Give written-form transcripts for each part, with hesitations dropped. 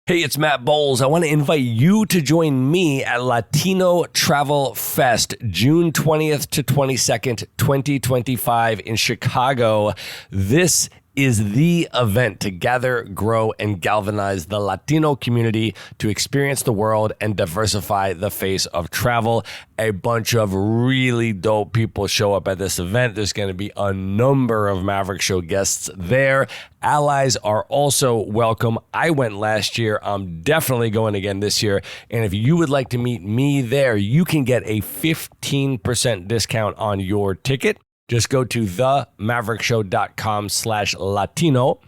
Hey, it's Matt Bowles. I want to invite you to join me at Latino Travel Fest, June 20th to 22nd, 2025 in Chicago. This is the event to gather, grow, and galvanize the Latino community to experience the world and diversify the face of travel. A bunch of really dope people show up at this event. There's going to be a number of Maverick Show guests there. Allies are also welcome. I went last year. I'm definitely going again this year. And if you would like to meet me there, you can get a 15% discount on your ticket. Just go to themaverickshow.com/Latino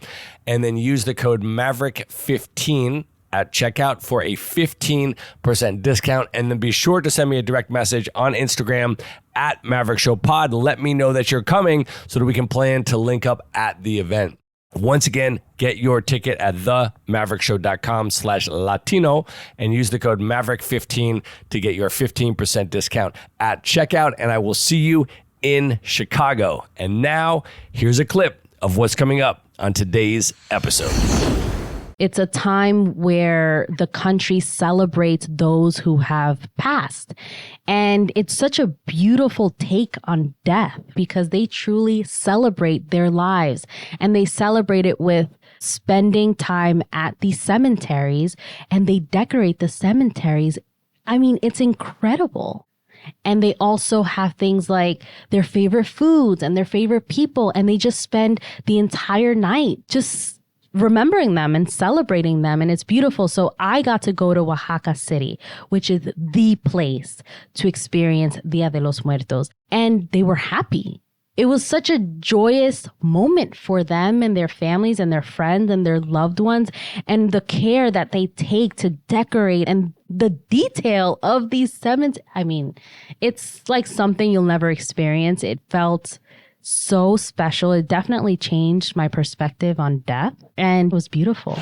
and then use the code Maverick15 at checkout for a 15% discount. And then be sure to send me a direct message on Instagram at Maverick Show Pod. Let me know that you're coming so that we can plan to link up at the event. Once again, get your ticket at themaverickshow.com/Latino and use the code Maverick15 to get your 15% discount at checkout. And I will see you in Chicago. And now, here's a clip of what's coming up on today's episode. It's a time where the country celebrates those who have passed. And it's such a beautiful take on death because they truly celebrate their lives. And they celebrate it with spending time at the cemeteries, and they decorate the cemeteries. I mean, it's incredible. And they also have things like their favorite foods and their favorite people. And they just spend the entire night just remembering them and celebrating them. And it's beautiful. So I got to go to Oaxaca City, which is the place to experience Dia de los Muertos. And they were happy. It was such a joyous moment for them and their families and their friends and their loved ones, and the care that they take to decorate and the detail of these cemeteries. I mean, it's like something you'll never experience. It felt so special. It definitely changed my perspective on death, and it was beautiful.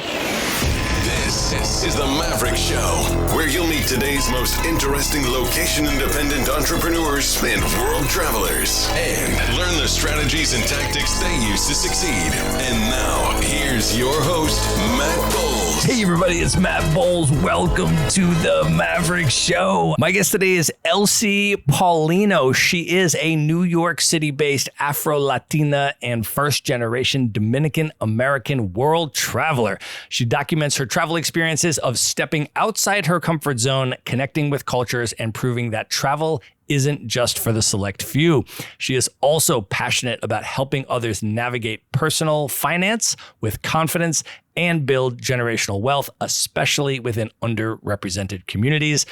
This is the Maverick Show, where you'll meet today's most interesting location-independent entrepreneurs and world travelers, and learn the strategies and tactics they use to succeed. And now, here's your host, Matt Bowles. Hey everybody, it's Matt Bowles. Welcome to the Maverick Show. My guest today is Elsie Paulino. She is a New York City-based Afro-Latina and first-generation Dominican American world traveler. She documents her travel experiences of stepping outside her comfort zone, connecting with cultures, and proving that travel isn't just for the select few. She is also passionate about helping others navigate personal finance with confidence and build generational wealth, especially within underrepresented communities.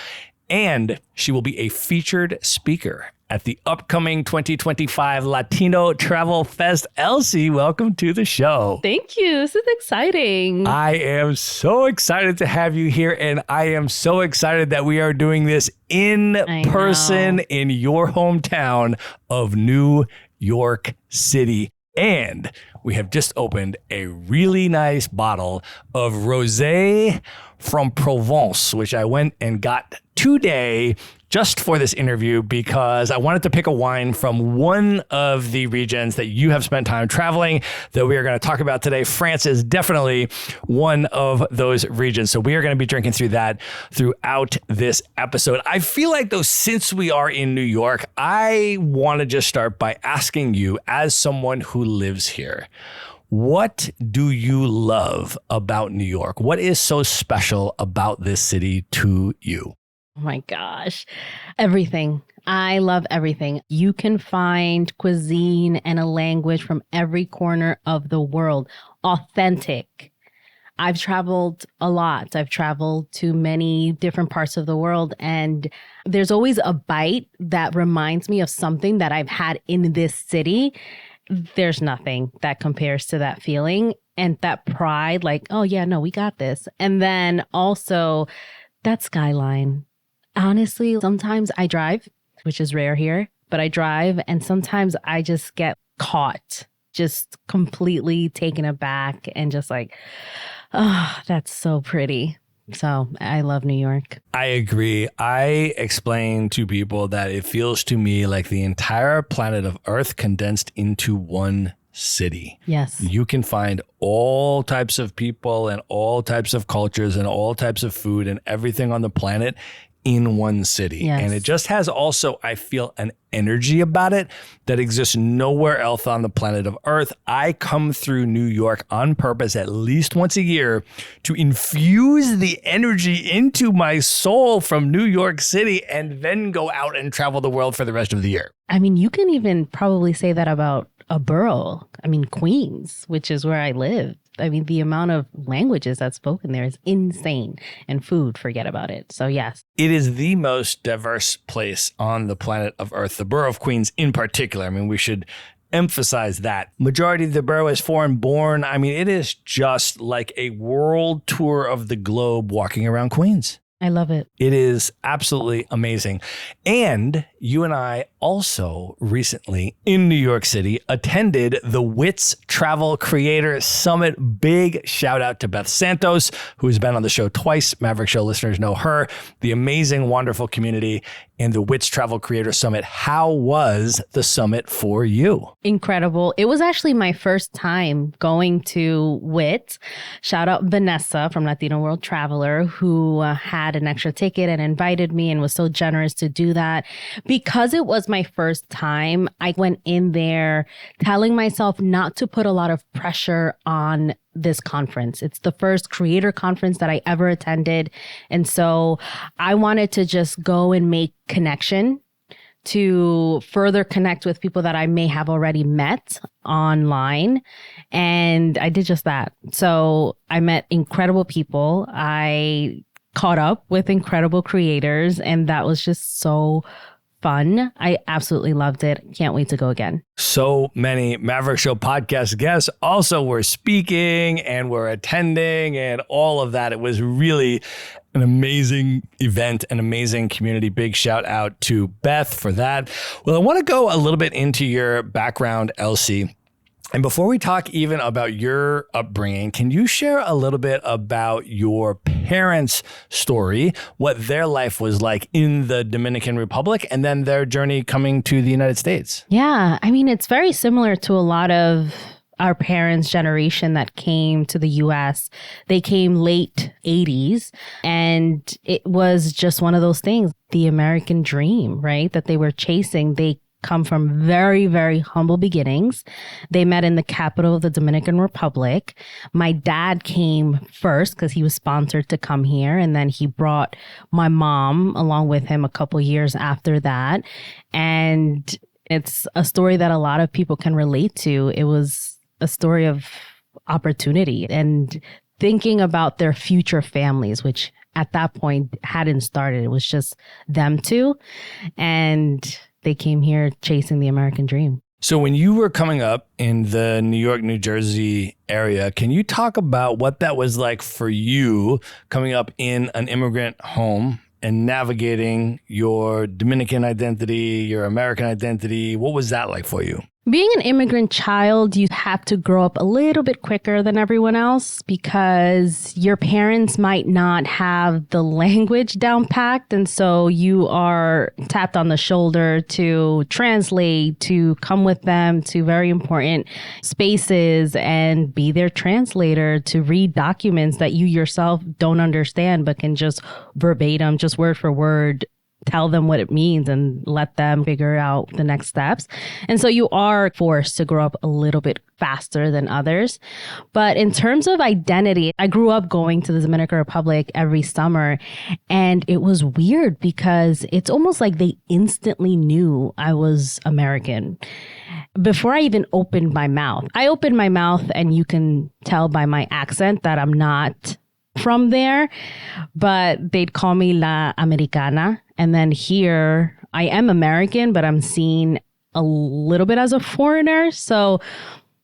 And she will be a featured speaker at the upcoming 2025 Latino Travel Fest. Elsie, welcome to the show. Thank you. This is exciting. I am so excited to have you here, and I am so excited that we are doing this in person in your hometown of New York City. And we have just opened a really nice bottle of rosé from Provence, which I went and got today just for this interview because I wanted to pick a wine from one of the regions that you have spent time traveling that we are going to talk about today. France is definitely one of those regions. So we are going to be drinking through that throughout this episode. I feel like, though, since we are in New York, I want to just start by asking you, as someone who lives here, what do you love about New York? What is so special about this city to you? Oh my gosh. Everything. I love everything. You can find cuisine and a language from every corner of the world. Authentic. I've traveled a lot. I've traveled to many different parts of the world, and there's always a bite that reminds me of something that I've had in this city. There's nothing that compares to that feeling and that pride, like, oh yeah, no, we got this. And then also that skyline. Honestly, sometimes I drive, which is rare here, but I drive and sometimes I just get caught, just completely taken aback and just like, oh, that's so pretty. So I love New York. I agree. I explain to people that it feels to me like the entire planet of Earth condensed into one city. Yes. You can find all types of people and all types of cultures and all types of food and everything on the planet in one city. Yes. And it just has also, I feel, an energy about it that exists nowhere else on the planet of Earth. I come through New York on purpose at least once a year to infuse the energy into my soul from New York City and then go out and travel the world for the rest of the year. I mean, you can even probably say that about a borough. I mean, Queens, which is where I live. I mean, the amount of languages that's spoken there is insane. And food, forget about it. So, yes. It is the most diverse place on the planet of Earth, the borough of Queens in particular. I mean, we should emphasize that. Majority of the borough is foreign born. I mean, it is just like a world tour of the globe walking around Queens. I love it. It is absolutely amazing. And you and I also recently in New York City attended the WITS Travel Creator Summit. Big shout out to Beth Santos, who's been on the show twice. Maverick Show listeners know her, the amazing, wonderful community and the WITS Travel Creator Summit. How was the summit for you? Incredible. It was actually my first time going to WITS. Shout out Vanessa from Latino World Traveler, who had an extra ticket and invited me and was so generous to do that. Because it was my first time, I went in there telling myself not to put a lot of pressure on this conference. It's the first creator conference that I ever attended. And so I wanted to just go and make connection to further connect with people that I may have already met online. And I did just that. So I met incredible people. I caught up with incredible creators, and that was just so fun. I absolutely loved it. Can't wait to go again. So many Maverick Show podcast guests also were speaking and were attending and all of that. It was really an amazing event, an amazing community. Big shout out to Beth for that. Well, I want to go a little bit into your background, Elsie. And before we talk even about your upbringing, can you share a little bit about your parents' story, what their life was like in the Dominican Republic, and then their journey coming to the United States? Yeah, I mean, it's very similar to a lot of our parents' generation that came to the U.S. They came late 80s, and it was just one of those things, the American dream, right, that they were chasing. They come from very, very humble beginnings. They met in the capital of the Dominican Republic. My dad came first because he was sponsored to come here. And then he brought my mom along with him a couple years after that. And it's a story that a lot of people can relate to. It was a story of opportunity and thinking about their future families, which at that point hadn't started. It was just them two. And they came here chasing the American dream. So when you were coming up in the New York, New Jersey area, can you talk about what that was like for you coming up in an immigrant home and navigating your Dominican identity, your American identity? What was that like for you? Being an immigrant child, you have to grow up a little bit quicker than everyone else because your parents might not have the language down packed. And so you are tapped on the shoulder to translate, to come with them to very important spaces and be their translator, to read documents that you yourself don't understand, but can just verbatim, just word for word, tell them what it means and let them figure out the next steps. And so you are forced to grow up a little bit faster than others. But in terms of identity, I grew up going to the Dominican Republic every summer. And it was weird because it's almost like they instantly knew I was American. Before I even opened my mouth, I opened my mouth and you can tell by my accent that I'm not from there, but they'd call me La Americana. And then here I am American, but I'm seen a little bit as a foreigner. So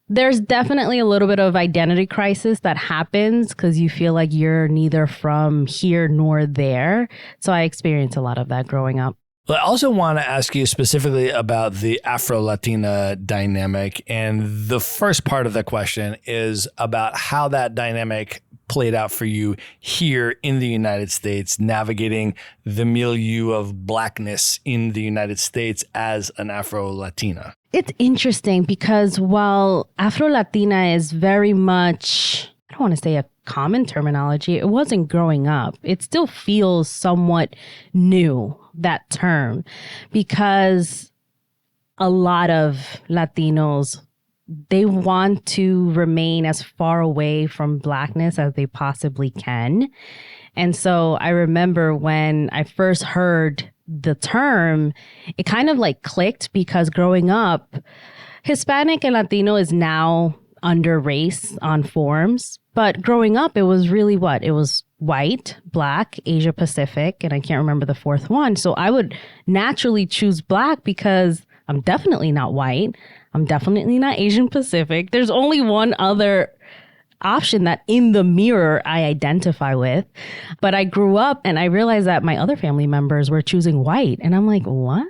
there's definitely a little bit of identity crisis that happens because you feel like you're neither from here nor there. So I experienced a lot of that growing up. Well, I also want to ask you specifically about the Afro-Latina dynamic. And the first part of the question is about how that dynamic played out for you here in the United States, navigating the milieu of Blackness in the United States as an Afro-Latina. It's interesting because while Afro-Latina is very much, I don't want to say a common terminology, it wasn't growing up. It still feels somewhat new, that term, because a lot of Latinos, they want to remain as far away from Blackness as they possibly can. And so I remember when I first heard the term, it kind of like clicked because growing up, Hispanic and Latino is now under race on forms. But growing up, it was really what? It was white, Black, Asia Pacific, and I can't remember the fourth one. So I would naturally choose Black because I'm definitely not white. I'm definitely not Asian Pacific. There's only one other option that in the mirror I identify with. But I grew up and I realized that my other family members were choosing white. And I'm like, what?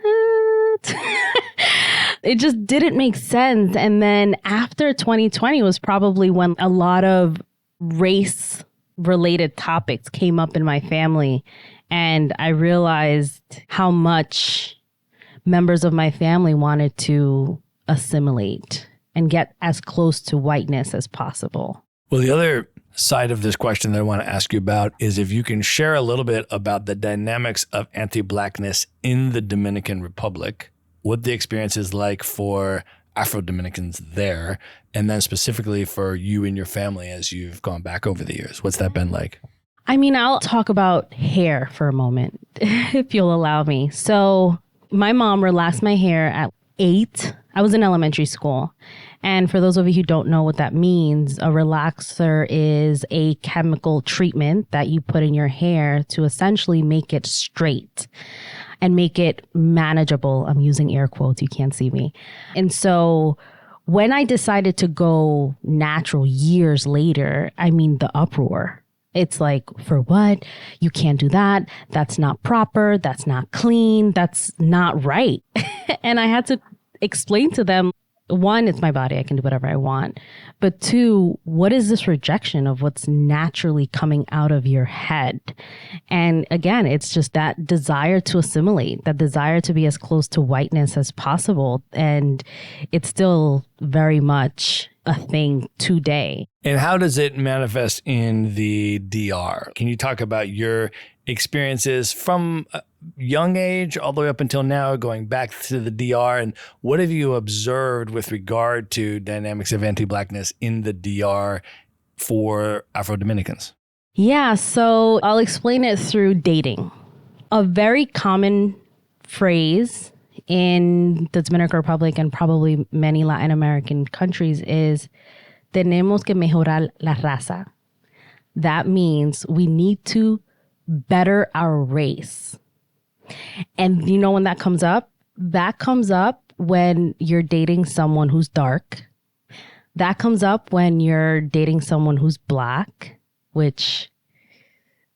It just didn't make sense. And then after 2020 was probably when a lot of race related topics came up in my family. And I realized how much members of my family wanted to assimilate and get as close to whiteness as possible. Well, the other side of this question that I want to ask you about is if you can share a little bit about the dynamics of anti-Blackness in the Dominican Republic, what the experience is like for Afro-Dominicans there, and then specifically for you and your family as you've gone back over the years. What's that been like? I mean, I'll talk about hair for a moment, if you'll allow me. So my mom relaxed my hair at 8. I was in elementary school. And for those of you who don't know what that means, a relaxer is a chemical treatment that you put in your hair to essentially make it straight and make it manageable. I'm using air quotes. You can't see me. And so when I decided to go natural years later, I mean, the uproar. It's like, for what? You can't do that. That's not proper. That's not clean. That's not right. And I had to explain to them, one, it's my body. I can do whatever I want. But two, what is this rejection of what's naturally coming out of your head? And again, it's just that desire to assimilate, that desire to be as close to whiteness as possible. And it's still very much a thing today. And how does it manifest in the DR? Can you talk about your experiences from a young age all the way up until now, going back to the DR, and what have you observed with regard to dynamics of anti-Blackness in the DR for Afro-Dominicans? Yeah, so I'll explain it through dating. A very common phrase in the Dominican Republic and probably many Latin American countries is tenemos que mejorar la raza. That means we need to better our race. And you know when that comes up? That comes up when you're dating someone who's dark. That comes up when you're dating someone who's Black, which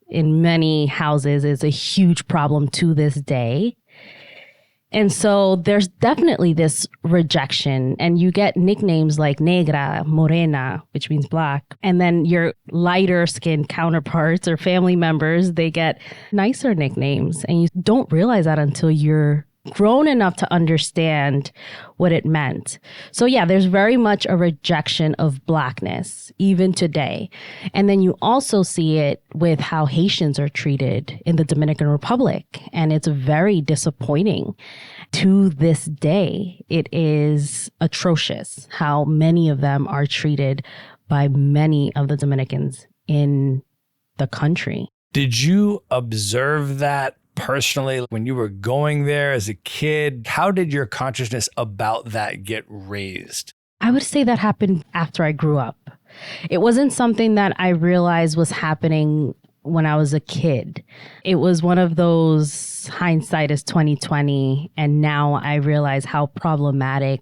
in many houses is a huge problem to this day. And so there's definitely this rejection, and you get nicknames like negra, morena, which means Black. And then your lighter skinned counterparts or family members, they get nicer nicknames. And you don't realize that until you're grown enough to understand what it meant. So yeah, there's very much a rejection of Blackness, even today. And then you also see it with how Haitians are treated in the Dominican Republic. And it's very disappointing. To this day, it is atrocious how many of them are treated by many of the Dominicans in the country. Did you observe that personally when you were going there as a kid? How did your consciousness about that get raised? I would say that happened after I grew up. It wasn't something that I realized was happening when I was a kid. It was one of those hindsight is 2020. And now I realize how problematic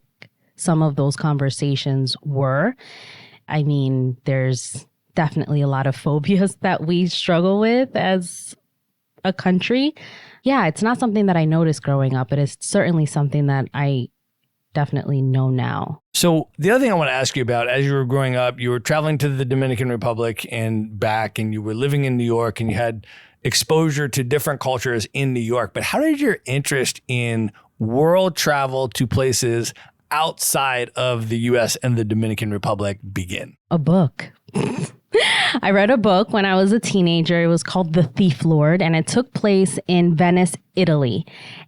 some of those conversations were. I mean, there's definitely a lot of phobias that we struggle with as a country. Yeah, it's not something that I noticed growing up, but it's certainly something that I definitely know now. So the other thing I want to ask you about, as you were growing up, you were traveling to the Dominican Republic and back, and you were living in New York, and you had exposure to different cultures in New York. But how did your interest in world travel to places outside of the U.S. and the Dominican Republic begin? A book. I read a book when I was a teenager. It was called The Thief Lord, and it took place in Venice, Italy.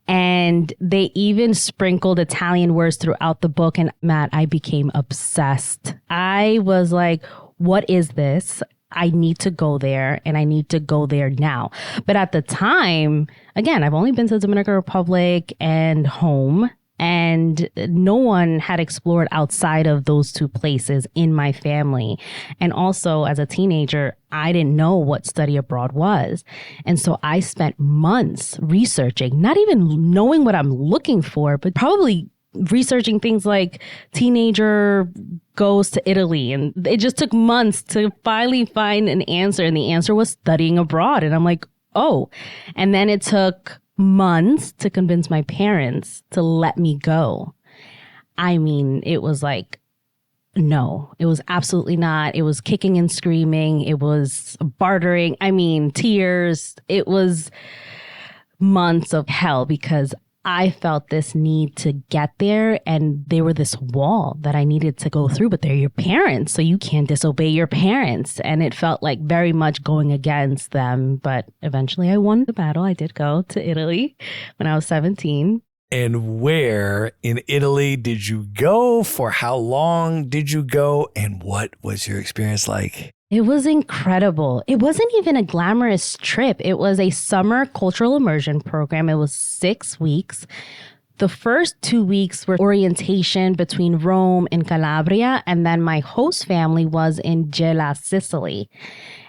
And they even sprinkled Italian words throughout the book. And Matt, I became obsessed. I was like, what is this? I need to go there, and I need to go there now. But at the time, again, I've only been to the Dominican Republic and home. And no one had explored outside of those two places in my family. And also, as a teenager, I didn't know what study abroad was. And so I spent months researching, not even knowing what I'm looking for, but probably researching things like teenager goes to Italy. And it just took months to finally find an answer. And the answer was studying abroad. And I'm like, oh. And then it took months to convince my parents to let me go. I mean, it was like, no, it was absolutely not. It was kicking and screaming. It was bartering. I mean, tears. It was months of hell because I felt this need to get there, and they were this wall that I needed to go through, but they're your parents, so you can't disobey your parents. And it felt like very much going against them. But eventually I won the battle. I did go to Italy when I was 17. And where in Italy did you go? For how long did you go? And what was your experience like? It was incredible. It wasn't even a glamorous trip. It was a summer cultural immersion program. It was 6 weeks. The first 2 weeks were orientation between Rome and Calabria, and then my host family was in Gela, Sicily.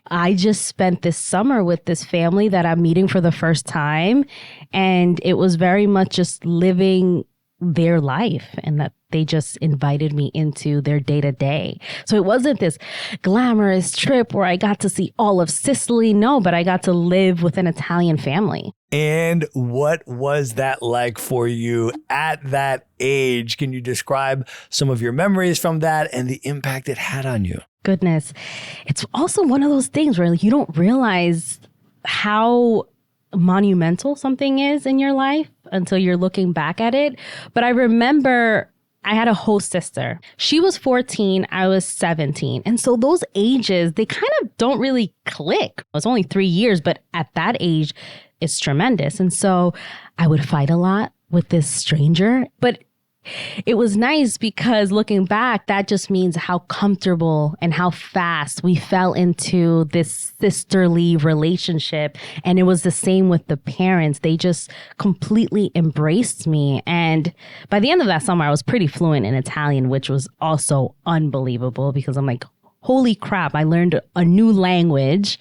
I just spent this summer with this family that I'm meeting for the first time, and it was very much just living their life, and that they just invited me into their day-to-day. So it wasn't this glamorous trip where I got to see all of Sicily. No, but I got to live with an Italian family. And what was that like for you at that age? Can you describe some of your memories from that and the impact it had on you? Goodness. It's also one of those things where you don't realize how monumental something is in your life until you're looking back at it. But I remember I had a host sister. She was 14, I was 17. And so those ages, they kind of don't really click. It was only 3 years, but at that age, it's tremendous. And so I would fight a lot with this stranger, but it was nice because looking back, that just means how comfortable and how fast we fell into this sisterly relationship. And it was the same with the parents. They just completely embraced me. And by the end of that summer, I was pretty fluent in Italian, which was also unbelievable because I'm like, holy crap, I learned a new language.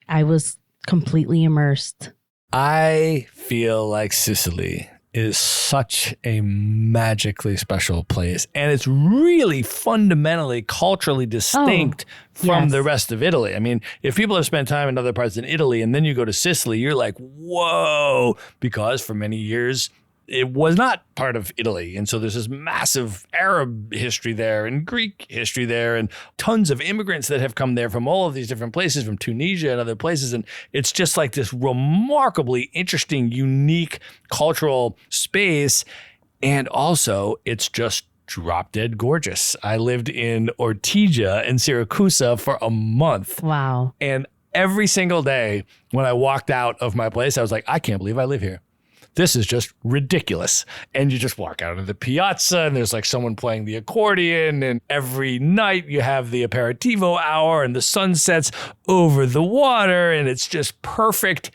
I was completely immersed. I feel like Sicily is such a magically special place. And it's really fundamentally culturally distinct from the rest of Italy. I mean, if people have spent time in other parts in Italy and then you go to Sicily, you're like, whoa, because for many years, it was not part of Italy. And so there's this massive Arab history there and Greek history there and tons of immigrants that have come there from all of these different places, from Tunisia and other places. And it's just like this remarkably interesting, unique cultural space. And also it's just drop dead gorgeous. I lived in Ortigia in Syracuse for a month. Wow. And every single day when I walked out of my place, I was like, I can't believe I live here. This is just ridiculous. And you just walk out into the piazza and there's like someone playing the accordion. And every night you have the aperitivo hour and the sun sets over the water. And it's just perfect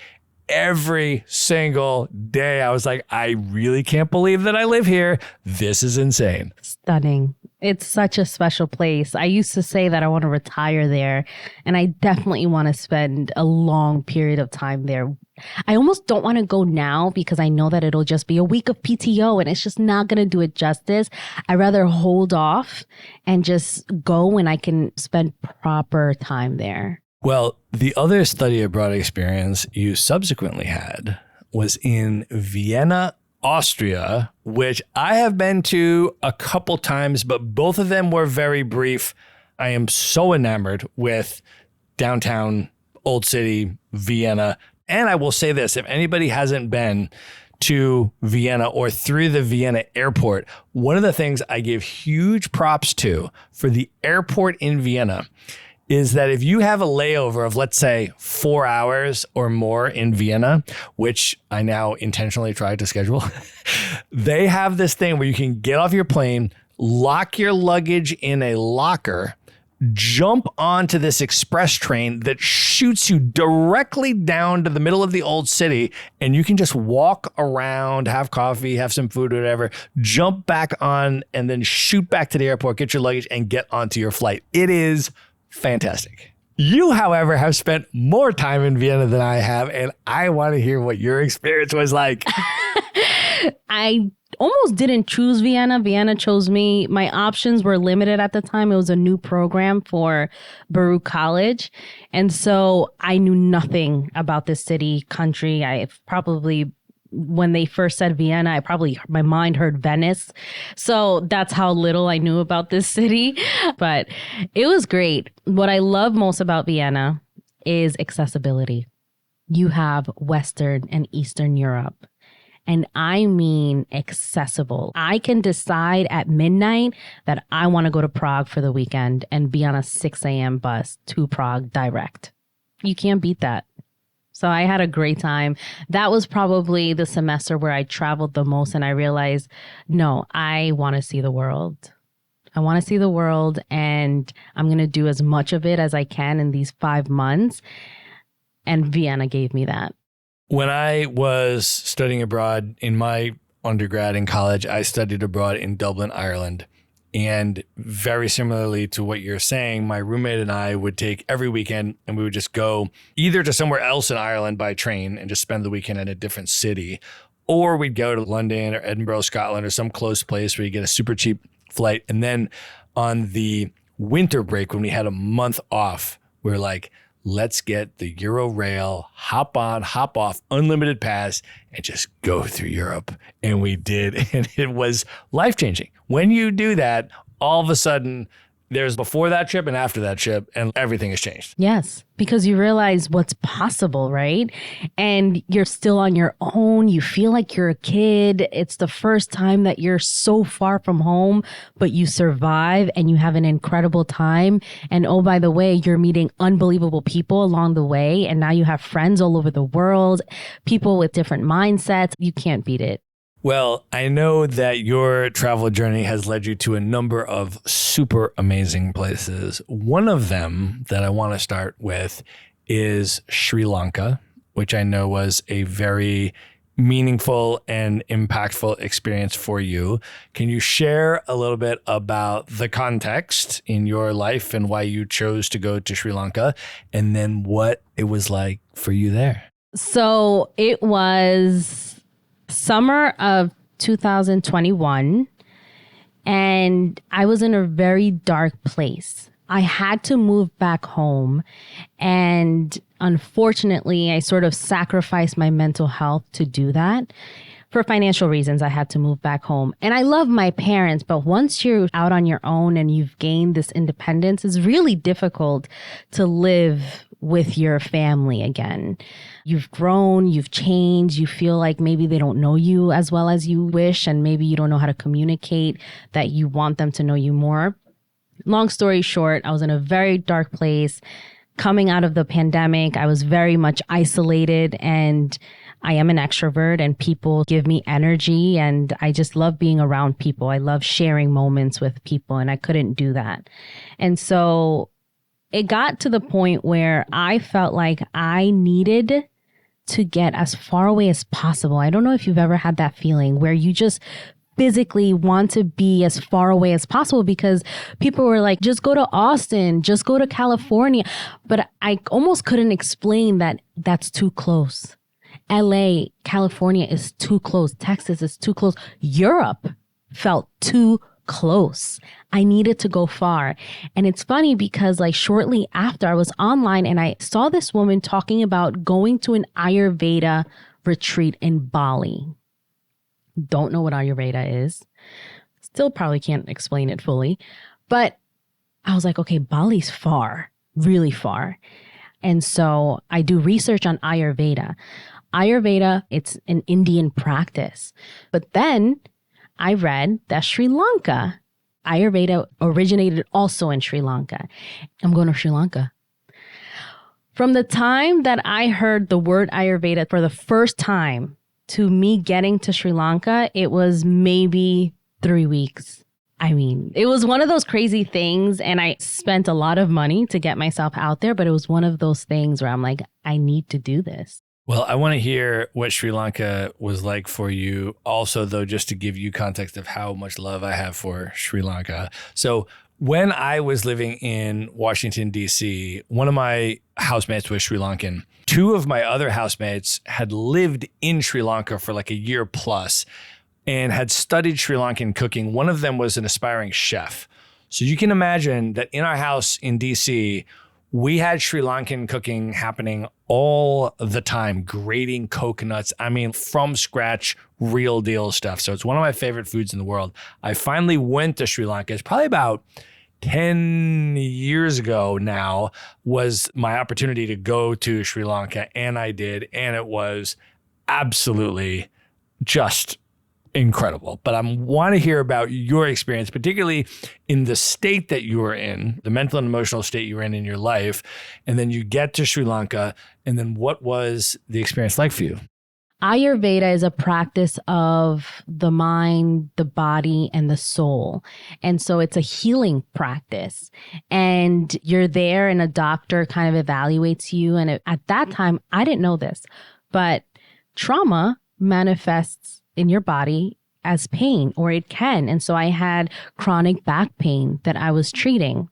every single day. I was like, I really can't believe that I live here. This is insane. Stunning. It's such a special place. I used to say that I want to retire there, and I definitely want to spend a long period of time there. I almost don't want to go now because I know that it'll just be a week of PTO and it's just not going to do it justice. I'd rather hold off and just go when I can spend proper time there. Well, the other study abroad experience you subsequently had was in Vienna, Austria, which I have been to a couple times, but both of them were very brief. I am so enamored with downtown Old City, Vienna. And I will say this, if anybody hasn't been to Vienna or through the Vienna airport, one of the things I give huge props to for the airport in Vienna is that if you have a layover of, let's say, 4 hours or more in Vienna, which I now intentionally tried to schedule, they have this thing where you can get off your plane, lock your luggage in a locker, jump onto this express train that shoots you directly down to the middle of the old city, and you can just walk around, have coffee, have some food, or whatever, jump back on, and then shoot back to the airport, get your luggage, and get onto your flight. It is fantastic. You, however, have spent more time in Vienna than I have, and I want to hear what your experience was like. I almost didn't choose Vienna. Vienna chose me. My options were limited at the time. It was a new program for Baruch College. And so I knew nothing about this city, country. When they first said Vienna, my mind heard Venice. So that's how little I knew about this city. But it was great. What I love most about Vienna is accessibility. You have Western and Eastern Europe. And I mean accessible. I can decide at midnight that I want to go to Prague for the weekend and be on a 6 a.m. bus to Prague direct. You can't beat that. So I had a great time. That was probably the semester where I traveled the most, and I realized, no, I want to see the world. I want to see the world, and I'm going to do as much of it as I can in these 5 months. And Vienna gave me that. When I was studying abroad in my undergrad in college, I studied abroad in Dublin, Ireland. And very similarly to what you're saying, my roommate and I would take every weekend and we would just go either to somewhere else in Ireland by train and just spend the weekend in a different city, or we'd go to London or Edinburgh, Scotland, or some close place where you get a super cheap flight. And then on the winter break, when we had a month off, we're like, let's get the Euro-Rail, hop on, hop off, unlimited pass, and just go through Europe. And we did. And it was life-changing. When you do that, all of a sudden, there's before that trip and after that trip, and everything has changed. Yes, because you realize what's possible, right? And you're still on your own. You feel like you're a kid. It's the first time that you're so far from home, but you survive and you have an incredible time. And oh, by the way, you're meeting unbelievable people along the way. And now you have friends all over the world, people with different mindsets. You can't beat it. Well, I know that your travel journey has led you to a number of super amazing places. One of them that I want to start with is Sri Lanka, which I know was a very meaningful and impactful experience for you. Can you share a little bit about the context in your life and why you chose to go to Sri Lanka, and then what it was like for you there? So it was summer of 2021, and I was in a very dark place. I had to move back home, and unfortunately, I sort of sacrificed my mental health to do that. For financial reasons, I had to move back home. And I love my parents, but once you're out on your own and you've gained this independence, it's really difficult to live with your family again. You've grown, you've changed, you feel like maybe they don't know you as well as you wish, and maybe you don't know how to communicate that you want them to know you more. Long story short, I was in a very dark place. Coming out of the pandemic, I was very much isolated, and I am an extrovert and people give me energy, and I just love being around people. I love sharing moments with people, and I couldn't do that. And so it got to the point where I felt like I needed to get as far away as possible. I don't know if you've ever had that feeling where you just physically want to be as far away as possible, because people were like, just go to Austin, just go to California. But I almost couldn't explain that that's too close. LA, California is too close. Texas is too close. Europe felt too close. I needed to go far. And it's funny because like shortly after I was online and I saw this woman talking about going to an Ayurveda retreat in Bali. Don't know what Ayurveda is. Still probably can't explain it fully. But I was like, okay, Bali's far, really far. And so I do research on Ayurveda. Ayurveda, it's an Indian practice. But then I read that Sri Lanka, Ayurveda originated also in Sri Lanka. I'm going to Sri Lanka. From the time that I heard the word Ayurveda for the first time to me getting to Sri Lanka, it was maybe 3 weeks. I mean, it was one of those crazy things, and I spent a lot of money to get myself out there, but it was one of those things where I'm like, I need to do this. Well, I want to hear what Sri Lanka was like for you. Also, though, just to give you context of how much love I have for Sri Lanka. So when I was living in Washington, D.C., one of my housemates was Sri Lankan. Two of my other housemates had lived in Sri Lanka for like a year plus and had studied Sri Lankan cooking. One of them was an aspiring chef. So you can imagine that in our house in DC, we had Sri Lankan cooking happening all the time, grating coconuts. I mean, from scratch, real deal stuff. So it's one of my favorite foods in the world. I finally went to Sri Lanka. It's probably about 10 years ago now was my opportunity to go to Sri Lanka, and I did. And it was absolutely just incredible. But I want to hear about your experience, particularly in the state that you were in, the mental and emotional state you were in your life. And then you get to Sri Lanka. And then what was the experience like for you? Ayurveda is a practice of the mind, the body, and the soul. And so it's a healing practice. And you're there and a doctor kind of evaluates you. And at that time, I didn't know this, but trauma manifests in your body as pain, or it can. And so I had chronic back pain that I was treating.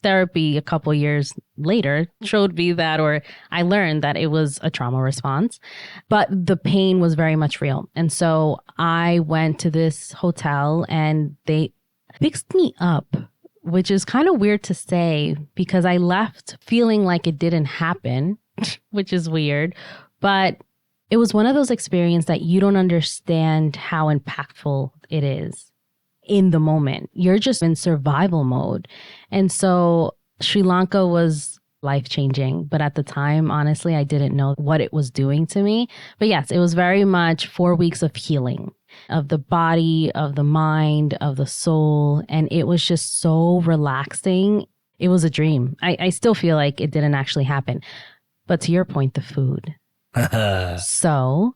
Therapy a couple years later showed me that, or I learned that it was a trauma response, but the pain was very much real. And so I went to this hotel and they fixed me up, which is kind of weird to say because I left feeling like it didn't happen, which is weird, but it was one of those experiences that you don't understand how impactful it is in the moment. You're just in survival mode. And so Sri Lanka was life-changing. But at the time, honestly, I didn't know what it was doing to me. But yes, it was very much 4 weeks of healing of the body, of the mind, of the soul. And it was just so relaxing. It was a dream. I still feel like it didn't actually happen. But to your point, the food. So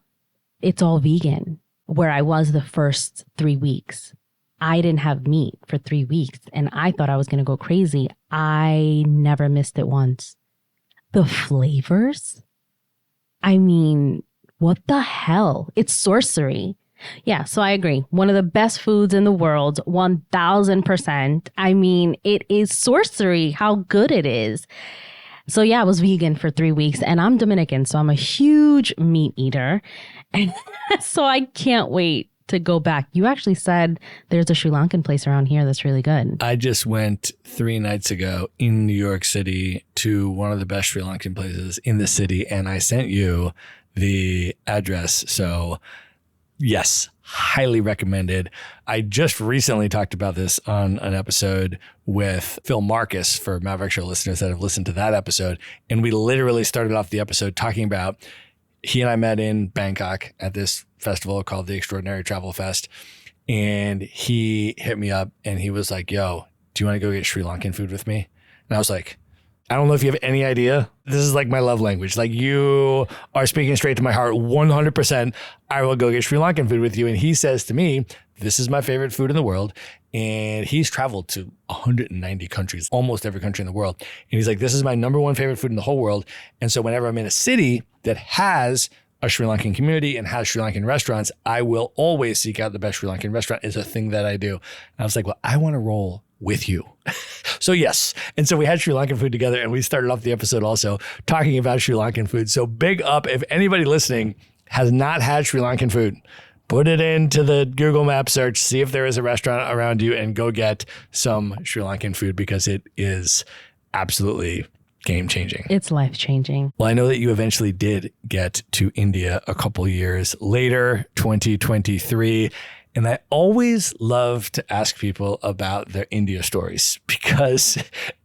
it's all vegan, where I was the first 3 weeks. I didn't have meat for 3 weeks and I thought I was going to go crazy. I never missed it once. The flavors? I mean, what the hell? It's sorcery. Yeah, so I agree. One of the best foods in the world, 1000%. I mean, it is sorcery how good it is. So yeah, I was vegan for 3 weeks and I'm Dominican, so I'm a huge meat eater. And so I can't wait to go back. You actually said there's a Sri Lankan place around here that's really good. I just went 3 nights ago in New York City to one of the best Sri Lankan places in the city, and I sent you the address. So yes, highly recommended. I just recently talked about this on an episode with Phil Marcus for Maverick Show listeners that have listened to that episode. And we literally started off the episode talking about, he and I met in Bangkok at this festival called the Extraordinary Travel Fest. And he hit me up and he was like, yo, do you want to go get Sri Lankan food with me? And I was like, I don't know if you have any idea. This is like my love language. Like, you are speaking straight to my heart 100%. I will go get Sri Lankan food with you. And he says to me, this is my favorite food in the world. And he's traveled to 190 countries, almost every country in the world. And he's like, this is my number one favorite food in the whole world. And so whenever I'm in a city that has a Sri Lankan community and has Sri Lankan restaurants, I will always seek out the best Sri Lankan restaurant. It's a thing that I do. And I was like, well, I want to roll with you. So yes. And so we had Sri Lankan food together and we started off the episode also talking about Sri Lankan food. So big up if anybody listening has not had Sri Lankan food. put it into the Google Map search, see if there is a restaurant around you, and go get some Sri Lankan food because it is absolutely game-changing. It's life-changing. Well, I know that you eventually did get to India a couple years later, 2023. And I always love to ask people about their India stories because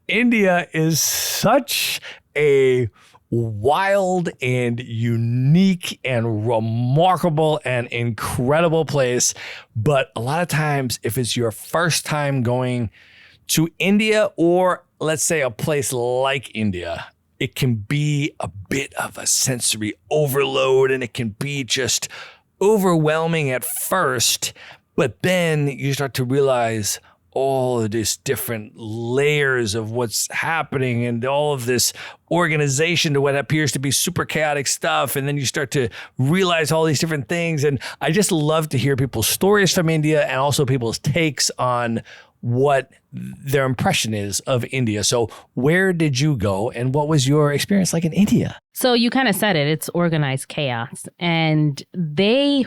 India is such a wild and unique and remarkable and incredible place. But a lot of times, if it's your first time going to India, or let's say a place like India, it can be a bit of a sensory overload and it can be just overwhelming at first. But then you start to realize all of these different layers of what's happening and all of this organization to what appears to be super chaotic stuff. And then you start to realize all these different things. And I just love to hear people's stories from India and also people's takes on what their impression is of India. So where did you go and what was your experience like in India? So you kind of said it, it's organized chaos and they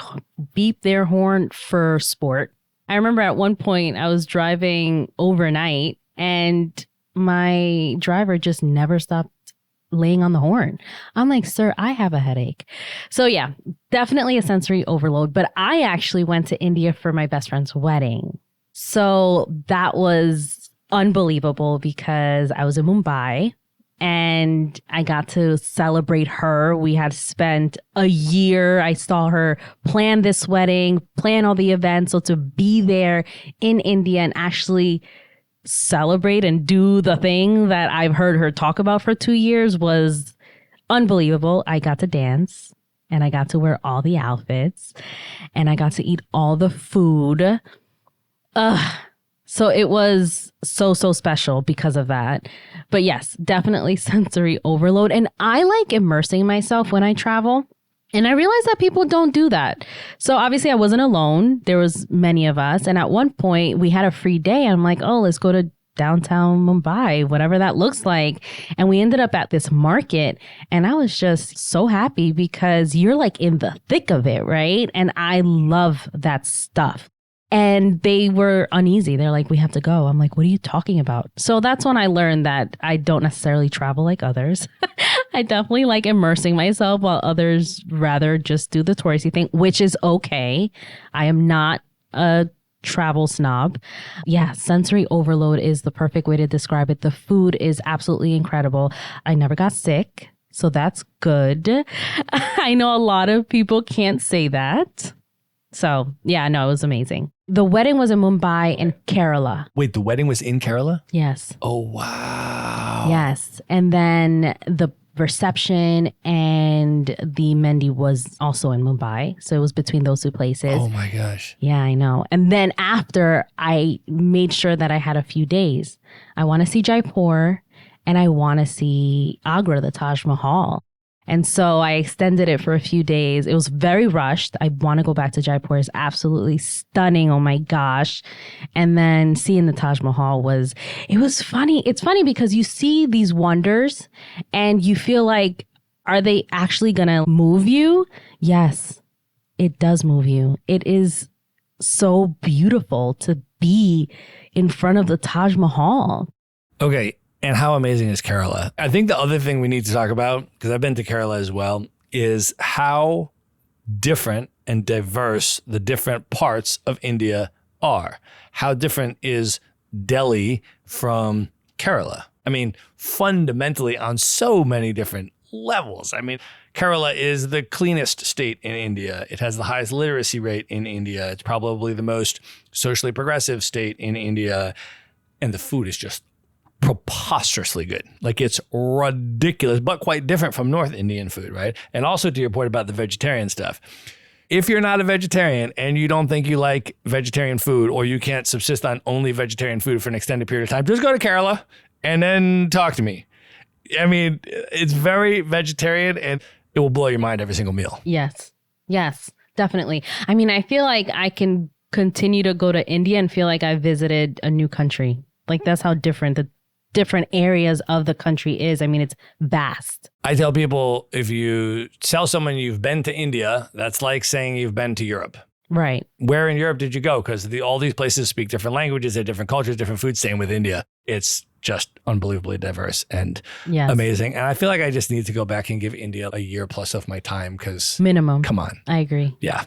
beep their horn for sport. I remember at one point I was driving overnight and my driver just never stopped laying on the horn. I'm like, sir, I have a headache. So yeah, definitely a sensory overload. But I actually went to India for my best friend's wedding. So that was unbelievable because I was in Mumbai and I got to celebrate her. We had spent a year. I saw her plan this wedding, plan all the events. So to be there in India and actually celebrate and do the thing that I've heard her talk about for 2 years was unbelievable. I got to dance and I got to wear all the outfits and I got to eat all the food. So it was so special because of that. But yes, definitely sensory overload. And I like immersing myself when I travel. And I realized that people don't do that. So obviously I wasn't alone. There was many of us. And at one point we had a free day. I'm like, oh, let's go to downtown Mumbai, whatever that looks like. And we ended up at this market. And I was just so happy because you're like in the thick of it, right? And I love that stuff. And they were uneasy. They're like, we have to go. I'm like, what are you talking about? So that's when I learned that I don't necessarily travel like others. I definitely like immersing myself while others rather just do the touristy thing, which is okay. I am not a travel snob. Yeah, sensory overload is the perfect way to describe it. The food is absolutely incredible. I never got sick, so that's good. I know a lot of people can't say that. So, yeah, no, it was amazing. The wedding was in Mumbai and Kerala. Wait, the wedding was in Kerala? Yes. Oh, wow. Yes. And then the reception and the Mendi was also in Mumbai. So it was between those two places. Oh, my gosh. Yeah, I know. And then after, I made sure that I had a few days. I want to see Jaipur and I want to see Agra, the Taj Mahal. And so I extended it for a few days. It was very rushed. I want to go back to Jaipur. It's absolutely stunning. Oh my gosh. And then seeing the Taj Mahal was funny. It's funny because you see these wonders and you feel like, are they actually going to move you? Yes, it does move you. It is so beautiful to be in front of the Taj Mahal. Okay. And how amazing is Kerala? I think the other thing we need to talk about, because I've been to Kerala as well, is how different and diverse the different parts of India are. How different is Delhi from Kerala? I mean, fundamentally on so many different levels. I mean, Kerala is the cleanest state in India. It has the highest literacy rate in India. It's probably the most socially progressive state in India. And the food is just preposterously good. Like it's ridiculous, but quite different from North Indian food, right? And also to your point about the vegetarian stuff. If you're not a vegetarian and you don't think you like vegetarian food or you can't subsist on only vegetarian food for an extended period of time, just go to Kerala and then talk to me. I mean, it's very vegetarian and it will blow your mind every single meal. Yes, definitely. I mean, I feel like I can continue to go to India and feel like I visited a new country. Like that's how different the different areas of the country is. I mean, it's vast. I tell people if you tell someone you've been to India, that's like saying you've been to Europe. Right. Where in Europe did you go? Because all these places speak different languages, they have different cultures, different foods. Same with India. It's just unbelievably diverse and amazing. And I feel like I just need to go back and give India a year plus of my time because minimum. Come on. I agree. Yeah.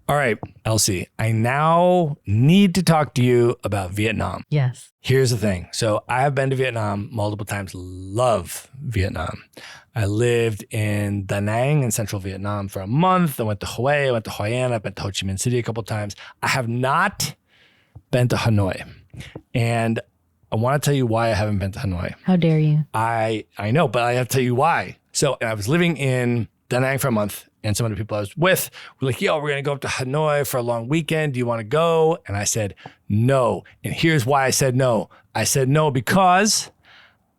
All right, Elsie, I now need to talk to you about Vietnam. Yes. Here's the thing. So I have been to Vietnam multiple times. Love Vietnam. I lived in Da Nang in central Vietnam for a month. I went to Hue, I went to Hoi An, I've been to Ho Chi Minh City a couple of times. I have not been to Hanoi. And I want to tell you why I haven't been to Hanoi. How dare you? I know, but I have to tell you why. So I was living in Da Nang for a month, and some of the people I was with were like, yo, we're going to go up to Hanoi for a long weekend. Do you want to go? And I said, no. And here's why I said no. I said no because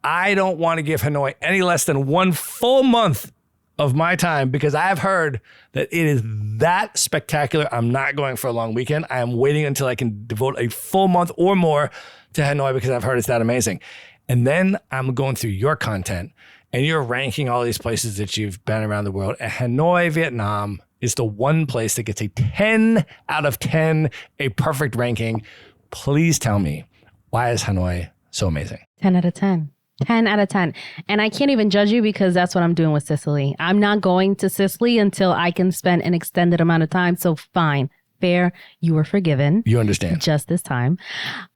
I don't want to give Hanoi any less than 1 full month of my time because I have heard that it is that spectacular. I'm not going for a long weekend. I am waiting until I can devote a full month or more to Hanoi because I've heard it's that amazing. And then I'm going through your content and you're ranking all these places that you've been around the world. And Hanoi, Vietnam is the one place that gets a 10 out of 10, a perfect ranking. Please tell me, why is Hanoi so amazing? 10 out of 10. 10 out of 10. And I can't even judge you because that's what I'm doing with Sicily. I'm not going to Sicily until I can spend an extended amount of time. So fine. Fair. You were forgiven. You understand. Just this time.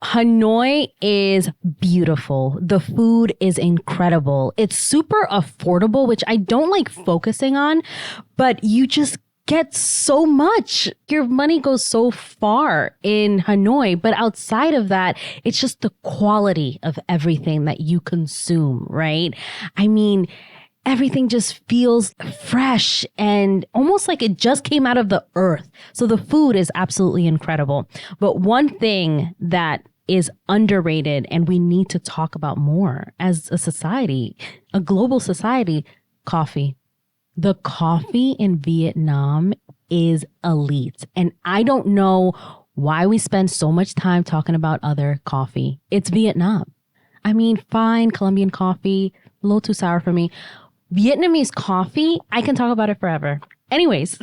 Hanoi is beautiful. The food is incredible. It's super affordable, which I don't like focusing on, but you just get so much. Your money goes so far in Hanoi, but outside of that, it's just the quality of everything that you consume, right? I mean, everything just feels fresh and almost like it just came out of the earth. So the food is absolutely incredible. But one thing that is underrated and we need to talk about more as a society, a global society, coffee. The coffee in Vietnam is elite. And I don't know why we spend so much time talking about other coffee. It's Vietnam. I mean, fine, Colombian coffee, a little too sour for me. Vietnamese coffee, I can talk about it forever. Anyways,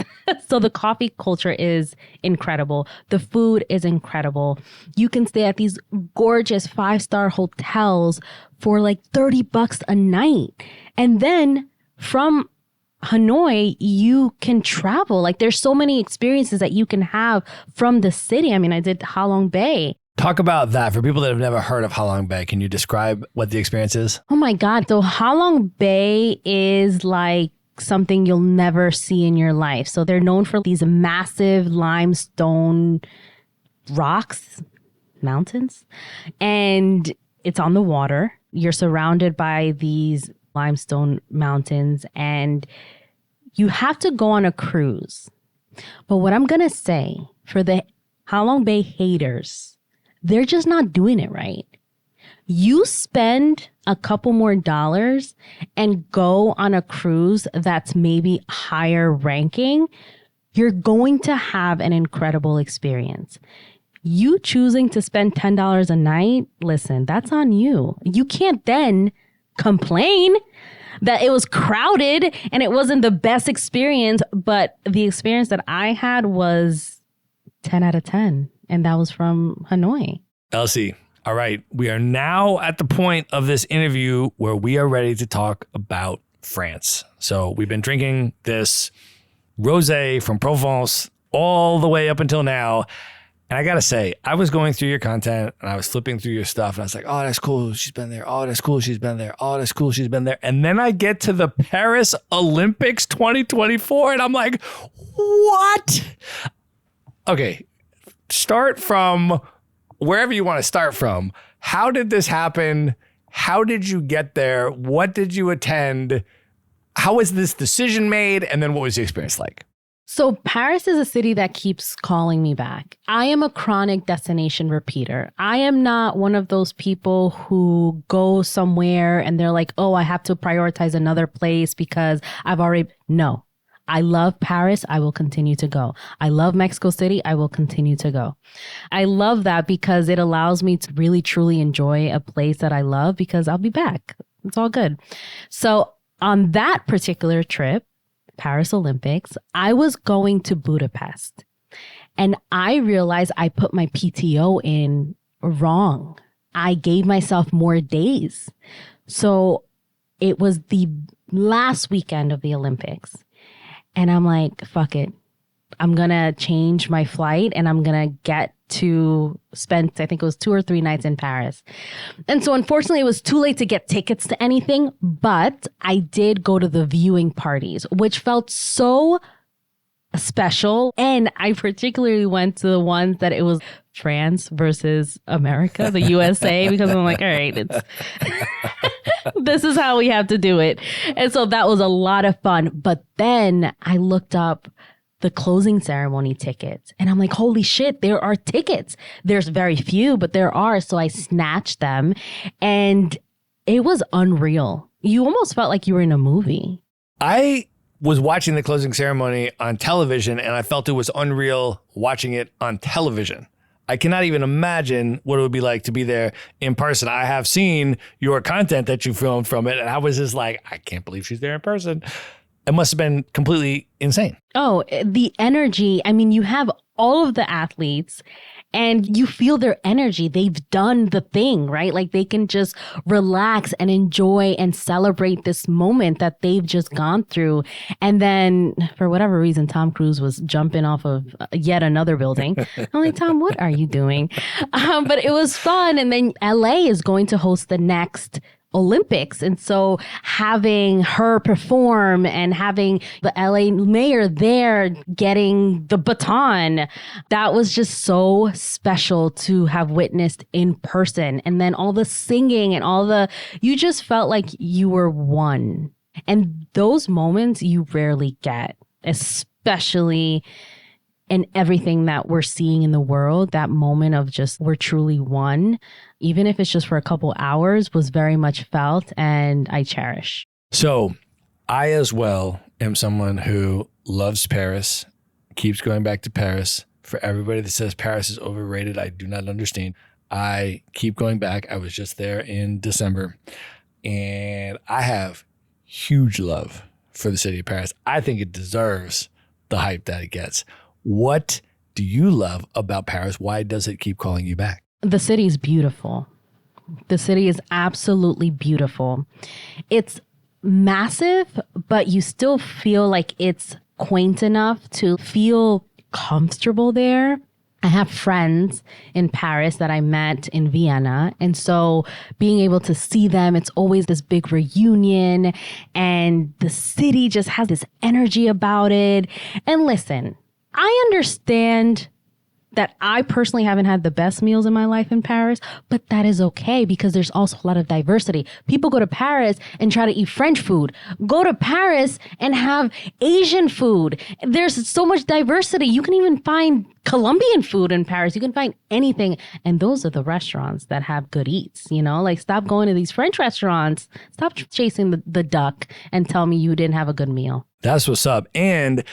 so the coffee culture is incredible. The food is incredible. You can stay at these gorgeous 5-star hotels for like $30 a night. And then from Hanoi, you can travel. Like there's so many experiences that you can have from the city. I mean, I did Ha Long Bay. Talk about that. For people that have never heard of Ha Long Bay, can you describe what the experience is? Oh my God. So Ha Long Bay is like something you'll never see in your life. So they're known for these massive limestone rocks, mountains, and it's on the water. You're surrounded by these limestone mountains and you have to go on a cruise. But what I'm going to say for the Ha Long Bay haters, they're just not doing it right. You spend a couple more dollars and go on a cruise that's maybe higher ranking, you're going to have an incredible experience. You choosing to spend $10 a night, listen, that's on you. You can't then complain that it was crowded and it wasn't the best experience, but the experience that I had was 10 out of 10. And that was from Hanoi. Elsie, all right. We are now at the point of this interview where we are ready to talk about France. So we've been drinking this rosé from Provence all the way up until now. And I got to say, I was going through your content and I was flipping through your stuff and I was like, oh, that's cool. She's been there. Oh, that's cool. She's been there. Oh, that's cool. She's been there. And then I get to the Paris Olympics 2024 and I'm like, what? Okay. Start from wherever you want to start from. How did this happen? How did you get there? What did you attend? How was this decision made? And then what was the experience like? So Paris is a city that keeps calling me back. I am a chronic destination repeater. I am not one of those people who go somewhere and they're like, oh, I have to prioritize another place because I've already... No. I love Paris. I will continue to go. I love Mexico City. I will continue to go. I love that because it allows me to really, truly enjoy a place that I love because I'll be back. It's all good. So on that particular trip, Paris Olympics, I was going to Budapest. And I realized I put my PTO in wrong. I gave myself more days. So it was the last weekend of the Olympics. And I'm like, fuck it. I'm going to change my flight and I'm going to get to spend, I think it was 2 or 3 nights in Paris. And so unfortunately, it was too late to get tickets to anything, but I did go to the viewing parties, which felt so special. And I particularly went to the ones that it was France versus America, the USA, because I'm like, all right, it's this is how we have to do it. And so that was a lot of fun. But then I looked up the closing ceremony tickets and I'm like, holy shit, there are tickets. There's very few, but there are. So I snatched them and it was unreal. You almost felt like you were in a movie. I was watching the closing ceremony on television and I felt it was unreal watching it on television. I cannot even imagine what it would be like to be there in person. I have seen your content that you filmed from it and I was just like, I can't believe she's there in person. It must have been completely insane. Oh, the energy. I mean, you have all of the athletes and you feel their energy. They've done the thing, right? Like they can just relax and enjoy and celebrate this moment that they've just gone through. And then for whatever reason, Tom Cruise was jumping off of yet another building. I'm like, Tom, what are you doing? But it was fun. And then LA is going to host the next Olympics. And so having her perform and having the LA mayor there getting the baton, that was just so special to have witnessed in person. And then all the singing and you just felt like you were one. And those moments you rarely get, especially in everything that we're seeing in the world. That moment of just we're truly one, even if it's just for a couple hours, was very much felt and I cherish. So I as well am someone who loves Paris, keeps going back to Paris. For everybody that says Paris is overrated, I do not understand. I keep going back. I was just there in December and I have huge love for the city of Paris. I think it deserves the hype that it gets. What do you love about Paris? Why does it keep calling you back? The city is beautiful. The city is absolutely beautiful. It's massive, but you still feel like it's quaint enough to feel comfortable there. I have friends in Paris that I met in Vienna. And so being able to see them, it's always this big reunion and the city just has this energy about it. And listen, I understand that I personally haven't had the best meals in my life in Paris, but that is okay because there's also a lot of diversity. People go to Paris and try to eat French food. Go to Paris and have Asian food. There's so much diversity. You can even find Colombian food in Paris. You can find anything. And those are the restaurants that have good eats, you know? Like stop going to these French restaurants. Stop chasing the duck and tell me you didn't have a good meal. That's what's up. And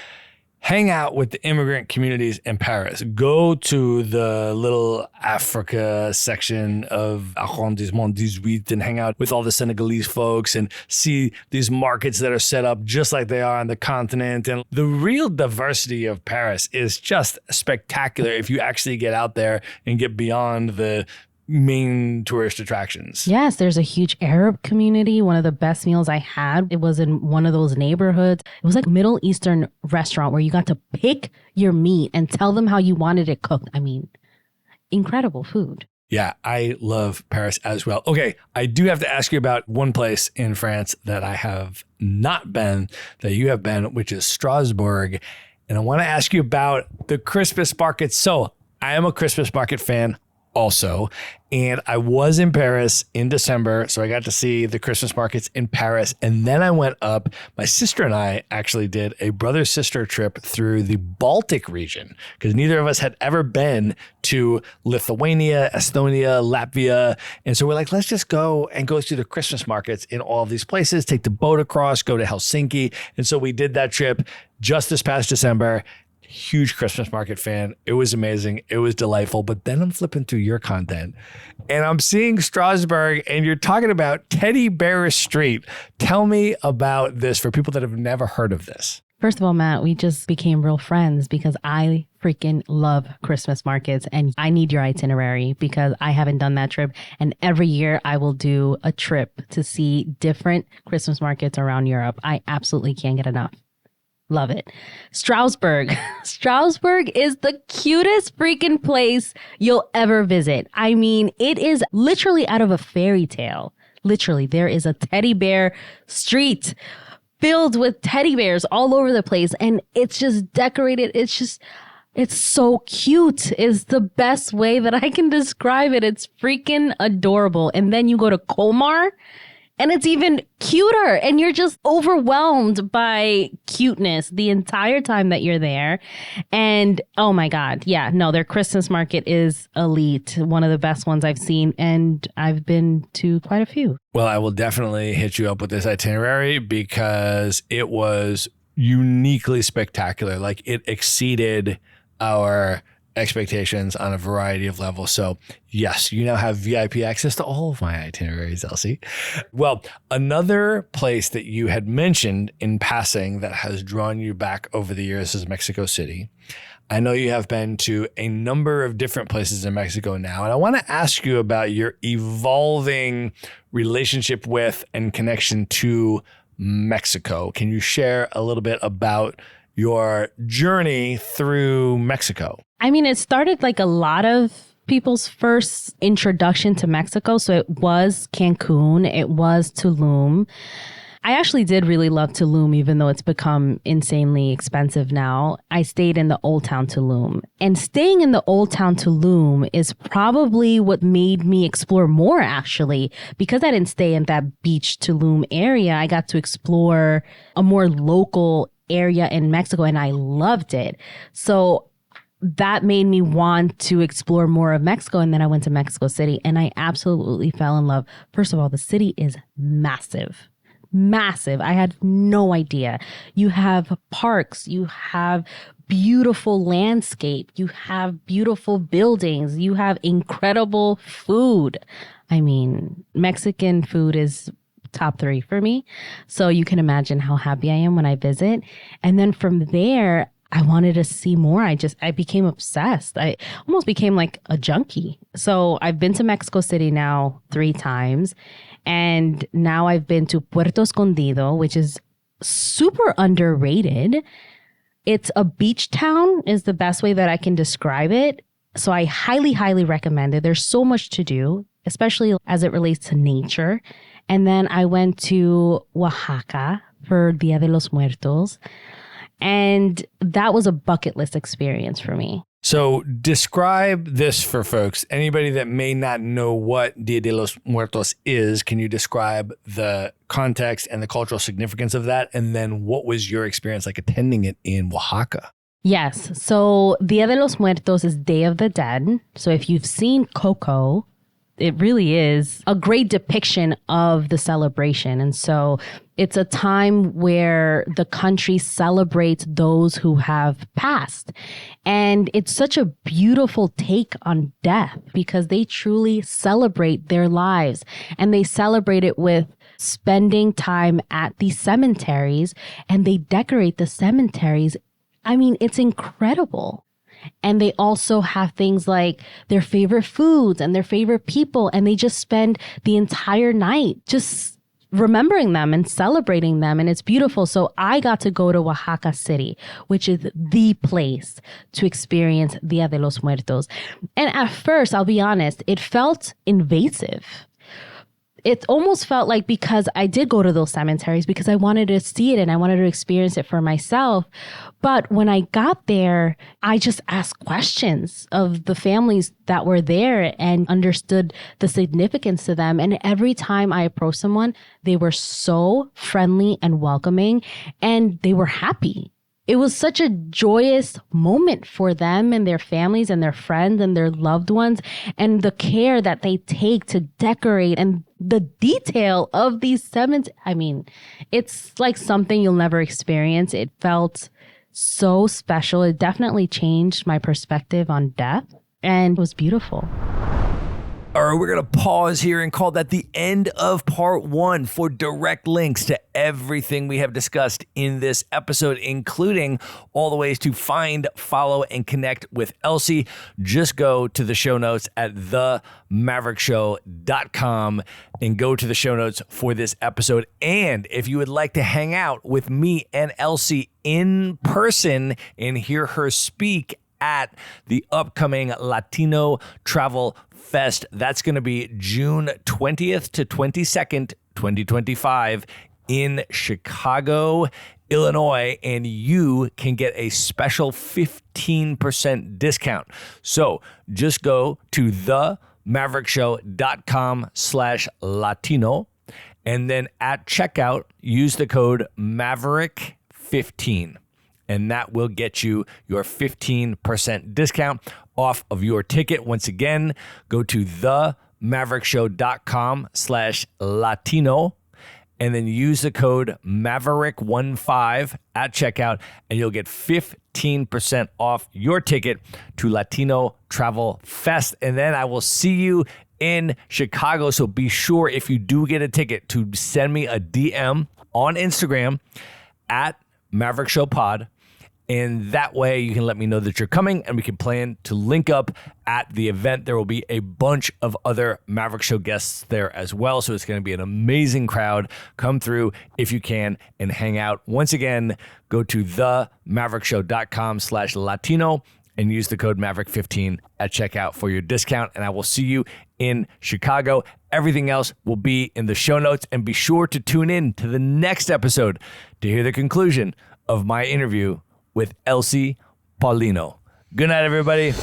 hang out with the immigrant communities in Paris. Go to the little Africa section of Arrondissement 18 and hang out with all the Senegalese folks and see these markets that are set up just like they are on the continent. And the real diversity of Paris is just spectacular if you actually get out there and get beyond the main tourist attractions. Yes, there's a huge Arab community. One of the best meals I had, it was in one of those neighborhoods. It was like Middle Eastern restaurant where you got to pick your meat and tell them how you wanted it cooked. I mean, incredible food. Yeah, I love Paris as well. Okay, I do have to ask you about one place in France that I have not been, that you have been, which is Strasbourg. And I want to ask you about the Christmas market. So I am a Christmas market fan also. And I was in Paris in December, so I got to see the Christmas markets in Paris. And then I went up. My sister and I actually did a brother-sister trip through the Baltic region because neither of us had ever been to Lithuania, Estonia, Latvia. And so we're like, let's just go through the Christmas markets in all of these places, take the boat across, go to Helsinki. And so we did that trip just this past December. Huge Christmas market fan. It was amazing. It was delightful. But then I'm flipping through your content and I'm seeing Strasbourg and you're talking about Teddy Bear Street. Tell me about this for people that have never heard of this. First of all, Matt, we just became real friends because I freaking love Christmas markets and I need your itinerary because I haven't done that trip. And every year I will do a trip to see different Christmas markets around Europe. I absolutely can't get enough. Love it. Strasbourg. Strasbourg is the cutest freaking place you'll ever visit. I mean, it is literally out of a fairy tale. Literally, there is a teddy bear street filled with teddy bears all over the place. And it's just decorated. It's so cute is the best way that I can describe it. It's freaking adorable. And then you go to Colmar and it's even cuter and you're just overwhelmed by cuteness the entire time that you're there. And oh my God. Yeah, no, their Christmas market is elite. One of the best ones I've seen. And I've been to quite a few. Well, I will definitely hit you up with this itinerary because it was uniquely spectacular. Like it exceeded our expectations on a variety of levels. So yes, you now have VIP access to all of my itineraries, Elsie. Well, another place that you had mentioned in passing that has drawn you back over the years is Mexico City. I know you have been to a number of different places in Mexico now, and I want to ask you about your evolving relationship with and connection to Mexico. Can you share a little bit about your journey through Mexico? I mean, it started like a lot of people's first introduction to Mexico. So it was Cancun, it was Tulum. I actually did really love Tulum, even though it's become insanely expensive now. I stayed in the Old Town Tulum. And staying in the Old Town Tulum is probably what made me explore more, actually. Because I didn't stay in that beach Tulum area, I got to explore a more local area in Mexico, and I loved it. So that made me want to explore more of Mexico. And then I went to Mexico City and I absolutely fell in love. First of all, the city is massive. Massive. I had no idea. You have parks, you have beautiful landscape, you have beautiful buildings, you have incredible food. I mean, Mexican food is top 3 for me. So you can imagine how happy I am when I visit. And then from there, I wanted to see more. I became obsessed. I almost became like a junkie. So I've been to Mexico City now 3 times. And now I've been to Puerto Escondido, which is super underrated. It's a beach town is the best way that I can describe it. So I highly, highly recommend it. There's so much to do, especially as it relates to nature. And then I went to Oaxaca for Dia de los Muertos. And that was a bucket list experience for me. So describe this for folks. Anybody that may not know what Dia de los Muertos is, can you describe the context and the cultural significance of that? And then what was your experience like attending it in Oaxaca? Yes. So Dia de los Muertos is Day of the Dead. So if you've seen Coco, it really is a great depiction of the celebration. And so it's a time where the country celebrates those who have passed. And it's such a beautiful take on death because they truly celebrate their lives and they celebrate it with spending time at these cemeteries and they decorate the cemeteries. I mean, it's incredible. And they also have things like their favorite foods and their favorite people. And they just spend the entire night just remembering them and celebrating them. And it's beautiful. So I got to go to Oaxaca City, which is the place to experience Dia de los Muertos. And at first, I'll be honest, it felt invasive. It almost felt like because I did go to those cemeteries because I wanted to see it and I wanted to experience it for myself. But when I got there, I just asked questions of the families that were there and understood the significance to them. And every time I approached someone, they were so friendly and welcoming and they were happy. It was such a joyous moment for them and their families and their friends and their loved ones and the care that they take to decorate and the detail of these cemeteries. I mean, it's like something you'll never experience. It felt so special. It definitely changed my perspective on death and it was beautiful. All right, we're going to pause here and call that the end of part 1 for direct links to everything we have discussed in this episode, including all the ways to find, follow, and connect with Elsie. Just go to the show notes at themaverickshow.com and go to the show notes for this episode. And if you would like to hang out with me and Elsie in person and hear her speak at the upcoming Latino Travel Fest, that's going to be June 20th to 22nd, 2025 in Chicago, Illinois, and you can get a special 15% discount. So just go to themaverickshow.com/Latino, and then at checkout, use the code Maverick15. And that will get you your 15% discount off of your ticket. Once again, go to themaverickshow.com/Latino and then use the code Maverick15 at checkout, and you'll get 15% off your ticket to Latino Travel Fest. And then I will see you in Chicago. So be sure, if you do get a ticket, to send me a DM on Instagram at Maverick Show Pod. And that way you can let me know that you're coming and we can plan to link up at the event. There will be a bunch of other Maverick Show guests there as well. So it's going to be an amazing crowd. Come through if you can and hang out. Once again, go to themaverickshow.com/Latino and use the code Maverick15 at checkout for your discount. And I will see you in Chicago. Everything else will be in the show notes. And be sure to tune in to the next episode to hear the conclusion of my interview with Elsie Paulino. Good night, everybody.